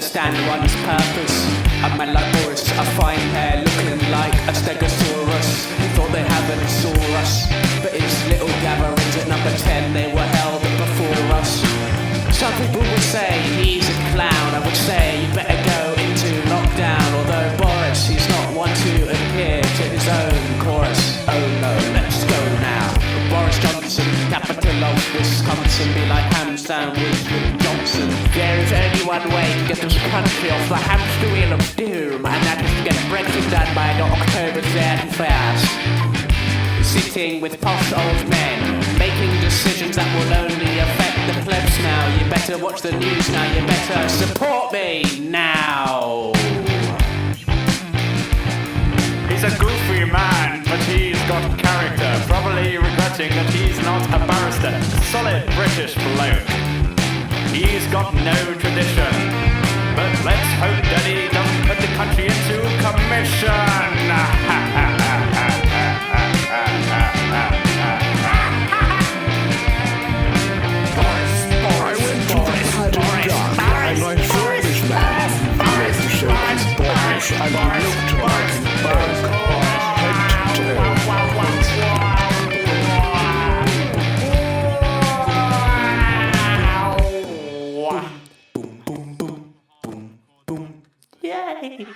understand one's purpose. A man like Boris, a fine hair looking like a stegosaurus. He thought they haven't saw us, but it's little gatherings at number 10, they were held before us. Some people would say he's a clown. I would say you better go into lockdown. Although Boris, he's not one to adhere to his own chorus. Oh no, let's go now. Boris Johnson, capital of Wisconsin, be like ham sandwich with Johnson. There is only one way to get this country off the hamster wheel of doom, and that is to get Brexit done by the October 31st. Sitting with posh old men, making decisions that will only affect the plebs now. You better watch the news now, you better support me now. He's a goofy man, but he's got character. Probably regretting that he's not a barrister. Solid British bloke. He's got no tradition, but let's hope that he doesn't put the country into commission. And he looked like both head to toe. Boom, boom, boom, boom, boom, boom. Yay!